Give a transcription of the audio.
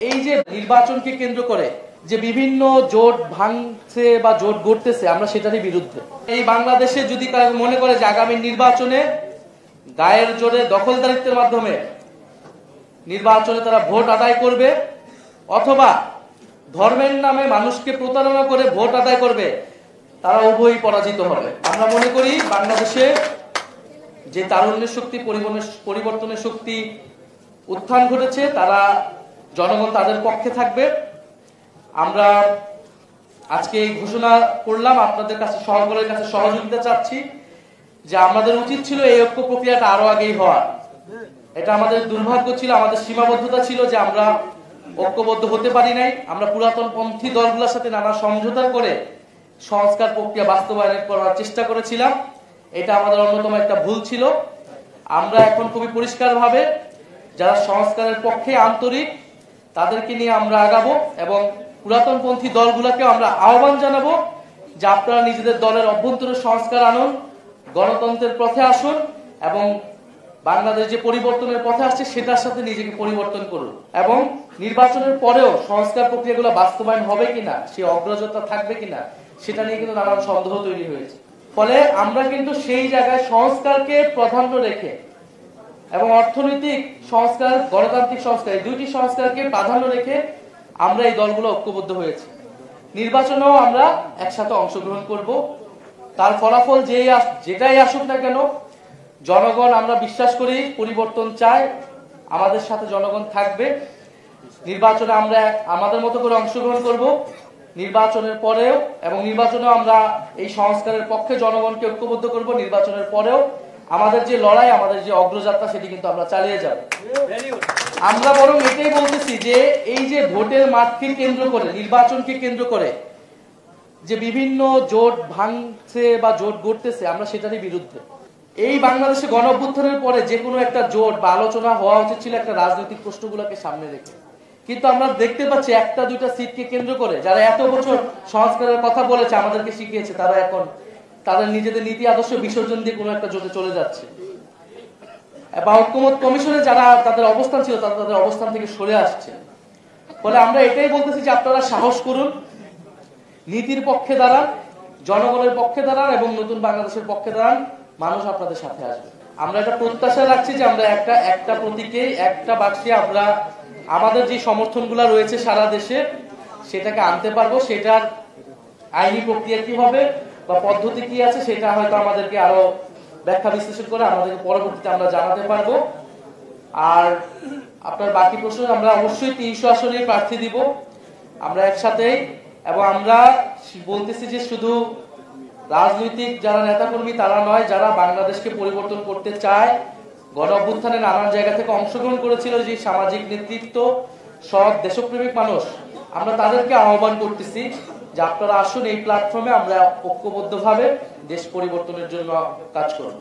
এই যে নির্বাচনকে কেন্দ্র করে যে বিভিন্ন জোট ভাঙছে বা জোট গড়তেছে, আমরা সেটারই বিরুদ্ধে। এই বাংলাদেশে যদি মনে করে যে আগামী নির্বাচনে গায়ের জোরে দখলদারিত্বের মাধ্যমে নির্বাচনে তারা ভোট আদায় করবে অথবা ধর্মের নামে মানুষকে প্রতারণা করে ভোট আদায় করবে, তারা উভয়ই পরাজিত হবে। আমরা মনে করি বাংলাদেশে যে তারুণ্যের শক্তি, পরিবর্তনের শক্তি উত্থান ঘটেছে, তারা জনগণ তাদের পক্ষে থাকবে। আমরা আজকে এই ঘোষণা করলাম, আপনাদের কাছে সকলের কাছে সহযোগিতা চাচ্ছি যে আমাদের উচিত ছিল এই ঐক্য প্রক্রিয়াটা আরো আগেই হওয়ার। এটা আমাদের দুর্ভাগ্য ছিল, আমাদের সীমাবদ্ধতা ছিল যে আমরা ঐক্যবদ্ধ হতে পারি নাই। আমরা পুরাতন পন্থী দলগুলোর সাথে নানা সমঝোতা করে সংস্কার প্রক্রিয়া বাস্তবায়ন করার চেষ্টা করেছিলাম। এটা আমাদের অন্যতম একটা ভুল ছিল। আমরা এখন খুবই পরিষ্কারভাবে যারা সংস্কারের পক্ষে আন্তরিক তাদেরকে নিয়ে আমরা আগাবো এবং পুরাতনপন্থী দলগুলোকে আমরা আহ্বান জানাবো যে আপনারা নিজেদের দলের অভ্যন্তরীণ সংস্কার আনুন, গণতন্ত্রের পথে আসুন এবং বাংলাদেশ যে পরিবর্তনের পথে আসছে সেটার সাথে নিজেকে পরিবর্তন করুন। এবং নির্বাচনের পরেও সংস্কার প্রক্রিয়াগুলো বাস্তবায়ন হবে কিনা, সে অগ্রযাত্রা থাকবে কিনা, সেটা নিয়ে কিন্তু নানান সন্দেহ তৈরি হয়েছে। ফলে আমরা কিন্তু সেই জায়গায় সংস্কারকে প্রাধান্য রেখে এবং অর্থনৈতিক সংস্কার, গণতান্ত্রিক সংস্কার, এই দুইটি সংস্কারকে প্রাধান্য রেখে আমরা এই দলগুলো ঐক্যবদ্ধ হয়েছি। নির্বাচনেও আমরা একসাথে অংশগ্রহণ করব। তার ফলাফল যেটাই আসুক না কেন, জনগণ, আমরা বিশ্বাস করি পরিবর্তন চায়, আমাদের সাথে জনগণ থাকবে। নির্বাচনে আমরা আমাদের মতো করে অংশগ্রহণ করব নির্বাচনের পরেও, এবং নির্বাচনেও আমরা এই সংস্কারের পক্ষে জনগণকে ঐক্যবদ্ধ করব। নির্বাচনের পরেও আমাদের যে লড়াই, আমাদের যে অগ্রযাত্রা, সেটি কিন্তু আমরা চালিয়ে যাব। আমরা বরং এটাই বলতেছি যে এই যে ভোটের মাঠকে কেন্দ্র করে, নির্বাচনকে কেন্দ্র করে যে বিভিন্ন জোট ভাঙছে বা জোট গড়তেছে, আমরা সেটারই বিরুদ্ধে। এই বাংলাদেশে গণ অভ্যুত্থানের পরে যে কোনো একটা জোট বা আলোচনা হওয়া উচিত ছিল একটা রাজনৈতিক প্রশ্নগুলোকে সামনে রেখে। কিন্তু আমরা দেখতে পাচ্ছি একটা দুইটা সিটকে কেন্দ্র করে যারা এত বছর সংস্কারের কথা বলেছে, আমাদেরকে শিখিয়েছে, তারা এখন তাদের নিজেদের নীতি আদর্শ বিসর্জন দিয়ে কোনো একটা জোটে চলে যাচ্ছে। বা ঐক্যমত কমিশনে যারা তাদের অবস্থান ছিল, তারা তাদের অবস্থান থেকে সরে আসছে। ফলে আমরা এটাই বলতেছি যে আপনারা সাহস করুন, নীতির পক্ষে দাঁড়ান, জনগণের পক্ষে দাঁড়ান এবং নতুন বাংলাদেশের পক্ষে দাঁড়ান। মানুষ আপনাদের সাথে আসবে। আমরা এটা প্রত্যাশা রাখছি যে আমরা একটা প্রতীকে, একটা বাক্সে আমরা আমাদের যে সমর্থনগুলো রয়েছে সারা দেশে, সেটাকে আনতে পারবো। সেটার আইনি প্রক্রিয়া কি হবে বা পদ্ধতি কি আছে, সেটা হয়তো আমাদেরকে আরো ব্যাখ্যা বিশ্লেষণ করে আমাদেরকে পরবর্তীতে আমরা জানাতে পারবো। আর আপনার বাকি প্রশ্ন, আমরা অবশ্যই 300 আসনে প্রার্থী দিব আমরা একসাথেই। এবং আমরা বলতেছি যে শুধু রাজনৈতিক যারা নেতাকর্মী তারা নয়, যারা বাংলাদেশকে পরিবর্তন করতে চায়, গণ অভ্যুত্থানে নানান জায়গা থেকে অংশগ্রহণ করেছিল, যে সামাজিক নেতৃত্ব, সৎ দেশপ্রেমিক মানুষ, আমরা তাদেরকে আহ্বান করতেছি যে আপনারা আসুন, এই প্ল্যাটফর্মে আমরা ঐক্যবদ্ধভাবে দেশ পরিবর্তনের জন্য কাজ করব।